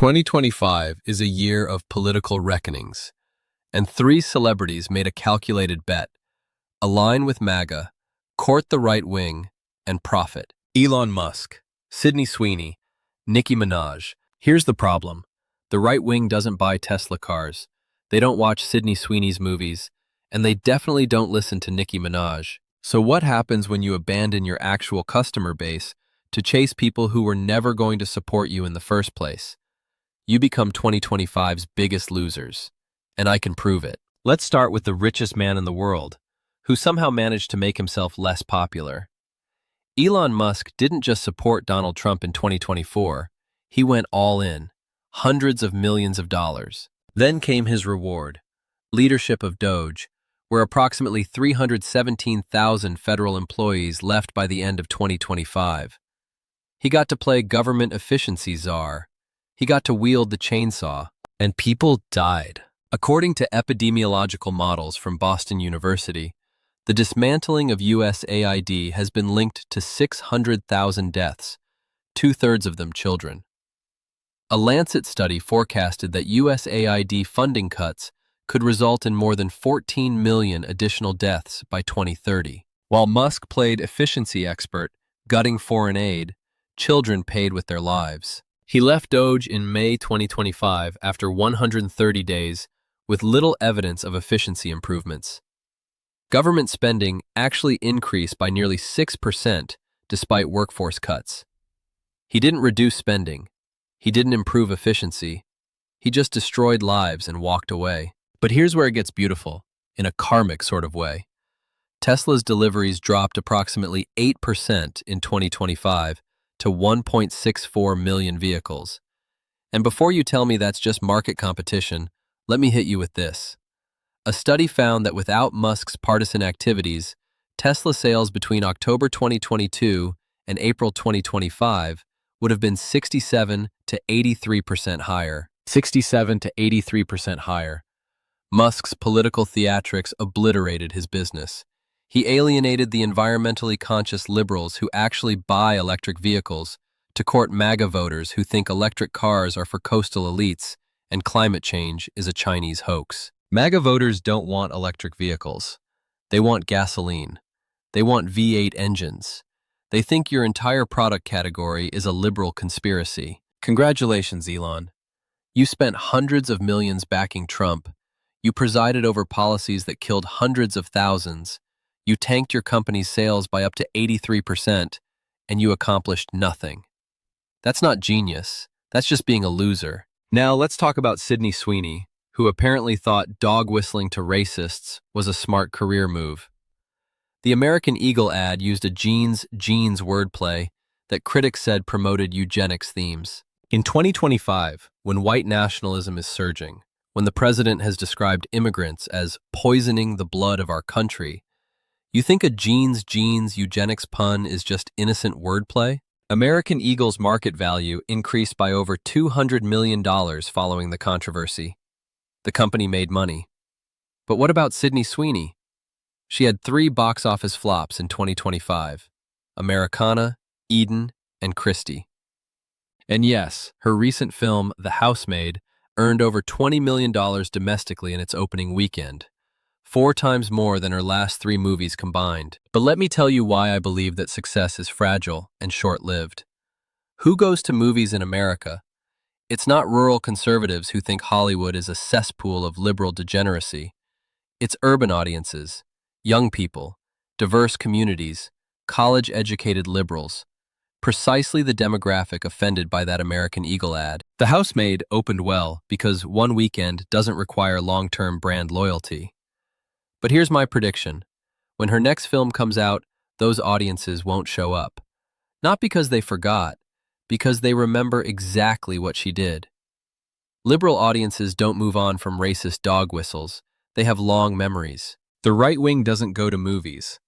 2025 is a year of political reckonings, and three celebrities made a calculated bet: align with MAGA, court the right wing, and profit. Elon Musk, Sidney Sweeney, Nicki Minaj. Here's the problem. The right wing doesn't buy Tesla cars, they don't watch Sidney Sweeney's movies, and they definitely don't listen to Nicki Minaj. So what happens when you abandon your actual customer base to chase people who were never going to support you in the first place? You become 2025's biggest losers, and I can prove it. Let's start with the richest man in the world, who somehow managed to make himself less popular. Elon Musk didn't just support Donald Trump in 2024, he went all in, hundreds of millions of dollars. Then came his reward, leadership of DOGE, where approximately 317,000 federal employees left by the end of 2025. He got to play government efficiency czar. He got to wield the chainsaw, and people died. According to epidemiological models from Boston University, the dismantling of USAID has been linked to 600,000 deaths, two-thirds of them children. A Lancet study forecasted that USAID funding cuts could result in more than 14 million additional deaths by 2030. While Musk played efficiency expert, gutting foreign aid, children paid with their lives. He left DOGE in May 2025 after 130 days with little evidence of efficiency improvements. Government spending actually increased by nearly 6% despite workforce cuts. He didn't reduce spending. He didn't improve efficiency. He just destroyed lives and walked away. But here's where it gets beautiful, in a karmic sort of way. Tesla's deliveries dropped approximately 8% in 2025 to 1.64 million vehicles. And before you tell me that's just market competition, let me hit you with this. A study found that without Musk's partisan activities, Tesla sales between October 2022 and April 2025 would have been 67 to 83% higher. 67 to 83% higher. Musk's political theatrics obliterated his business. He alienated the environmentally conscious liberals who actually buy electric vehicles to court MAGA voters who think electric cars are for coastal elites and climate change is a Chinese hoax. MAGA voters don't want electric vehicles. They want gasoline. They want V8 engines. They think your entire product category is a liberal conspiracy. Congratulations, Elon. You spent hundreds of millions backing Trump. You presided over policies that killed hundreds of thousands. You tanked your company's sales by up to 83%, and you accomplished nothing. That's not genius. That's just being a loser. Now let's talk about Sidney Sweeney, who apparently thought dog whistling to racists was a smart career move. The American Eagle ad used a jeans wordplay that critics said promoted eugenics themes. In 2025, when white nationalism is surging, when the president has described immigrants as poisoning the blood of our country, you think a jeans eugenics pun is just innocent wordplay? American Eagle's market value increased by over $200 million following the controversy. The company made money. But what about Sidney Sweeney? She had 3 box office flops in 2025: Americana, Eden, and Christy. And yes, her recent film, The Housemaid, earned over $20 million domestically in its opening weekend, 4 times more than her last 3 movies combined. But let me tell you why I believe that success is fragile and short-lived. Who goes to movies in America? It's not rural conservatives who think Hollywood is a cesspool of liberal degeneracy. It's urban audiences, young people, diverse communities, college-educated liberals, precisely the demographic offended by that American Eagle ad. The Housemaid opened well because one weekend doesn't require long-term brand loyalty. But here's my prediction. When her next film comes out, those audiences won't show up. Not because they forgot, because they remember exactly what she did. Liberal audiences don't move on from racist dog whistles. They have long memories. The right wing doesn't go to movies.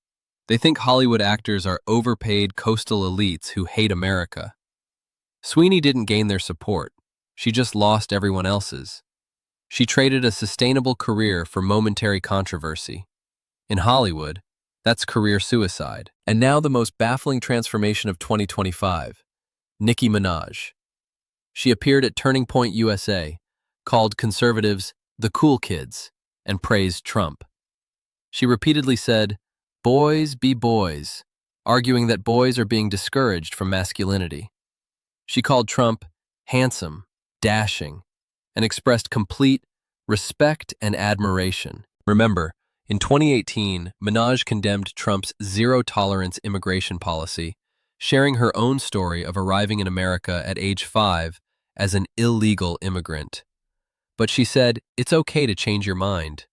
They think Hollywood actors are overpaid coastal elites who hate America. Sweeney didn't gain their support. She just lost everyone else's. She traded a sustainable career for momentary controversy. In Hollywood, that's career suicide. And now the most baffling transformation of 2025, Nicki Minaj. She appeared at Turning Point USA, called conservatives the cool kids, and praised Trump. She repeatedly said, "Boys be boys," arguing that boys are being discouraged from masculinity. She called Trump handsome, dashing, and expressed complete respect and admiration. Remember, in 2018, Minaj condemned Trump's zero-tolerance immigration policy, sharing her own story of arriving in America at age 5 as an illegal immigrant. But she said, "It's okay to change your mind.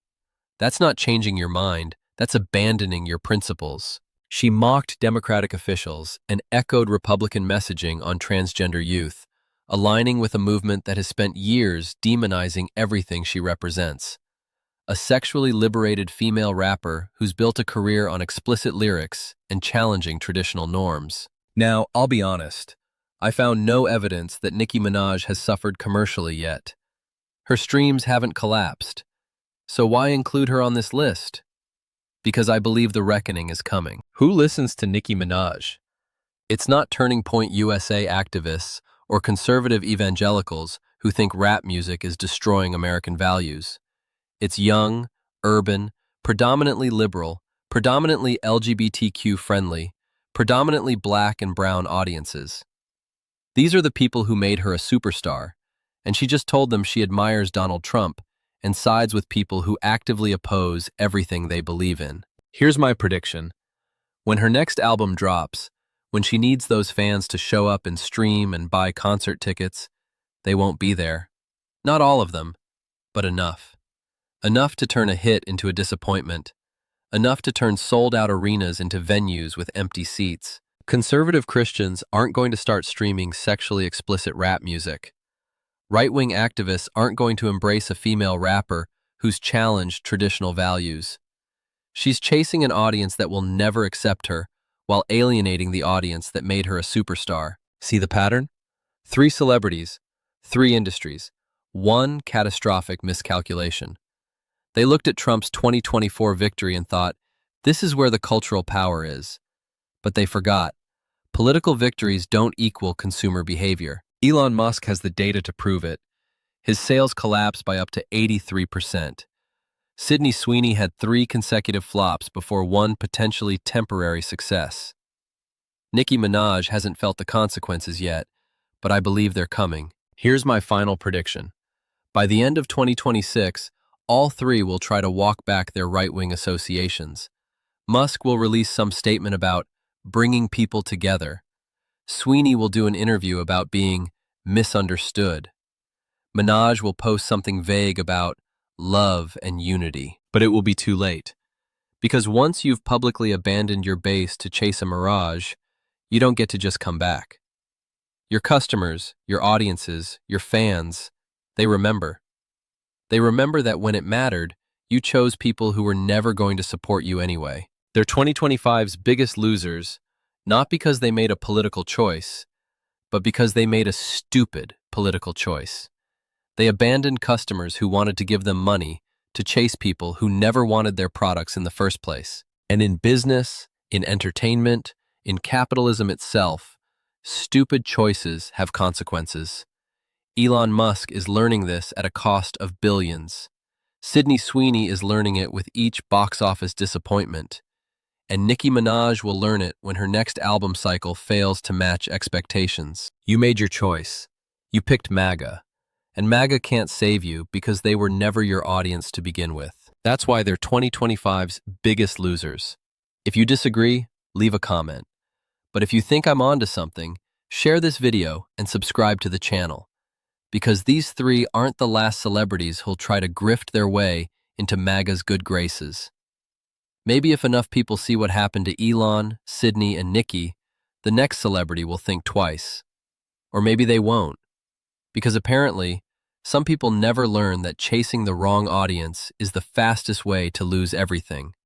That's not changing your mind, that's abandoning your principles." She mocked Democratic officials and echoed Republican messaging on transgender youth, aligning with a movement that has spent years demonizing everything she represents. A sexually liberated female rapper who's built a career on explicit lyrics and challenging traditional norms. Now, I'll be honest, I found no evidence that Nicki Minaj has suffered commercially yet. Her streams haven't collapsed. So why include her on this list? Because I believe the reckoning is coming. Who listens to Nicki Minaj? It's not Turning Point USA activists or conservative evangelicals who think rap music is destroying American values. It's young, urban, predominantly liberal, predominantly LGBTQ-friendly, predominantly black and brown audiences. These are the people who made her a superstar, and she just told them she admires Donald Trump and sides with people who actively oppose everything they believe in. Here's my prediction. When her next album drops, when she needs those fans to show up and stream and buy concert tickets, they won't be there. Not all of them, but enough. Enough to turn a hit into a disappointment. Enough to turn sold-out arenas into venues with empty seats. Conservative Christians aren't going to start streaming sexually explicit rap music. Right-wing activists aren't going to embrace a female rapper who's challenged traditional values. She's chasing an audience that will never accept her while alienating the audience that made her a superstar. See the pattern? 3 celebrities, 3 industries, 1 catastrophic miscalculation. They looked at Trump's 2024 victory and thought, this is where the cultural power is. But they forgot. Political victories don't equal consumer behavior. Elon Musk has the data to prove it. His sales collapsed by up to 83%. Sidney Sweeney had 3 consecutive flops before one potentially temporary success. Nicki Minaj hasn't felt the consequences yet, but I believe they're coming. Here's my final prediction. By the end of 2026, all 3 will try to walk back their right-wing associations. Musk will release some statement about bringing people together. Sweeney will do an interview about being misunderstood. Minaj will post something vague about love and unity. But it will be too late. Because once you've publicly abandoned your base to chase a mirage, you don't get to just come back. Your customers, your audiences, your fans, they remember. They remember that when it mattered, you chose people who were never going to support you anyway. They're 2025's biggest losers, not because they made a political choice, but because they made a stupid political choice. They abandoned customers who wanted to give them money to chase people who never wanted their products in the first place. And in business, in entertainment, in capitalism itself, stupid choices have consequences. Elon Musk is learning this at a cost of billions. Sidney Sweeney is learning it with each box office disappointment. And Nicki Minaj will learn it when her next album cycle fails to match expectations. You made your choice. You picked MAGA. And MAGA can't save you because they were never your audience to begin with. That's why they're 2025's biggest losers. If you disagree, leave a comment. But if you think I'm onto something, share this video and subscribe to the channel. Because these 3 aren't the last celebrities who'll try to grift their way into MAGA's good graces. Maybe if enough people see what happened to Elon, Sidney, and Nicki, the next celebrity will think twice. Or maybe they won't. Because apparently, some people never learn that chasing the wrong audience is the fastest way to lose everything.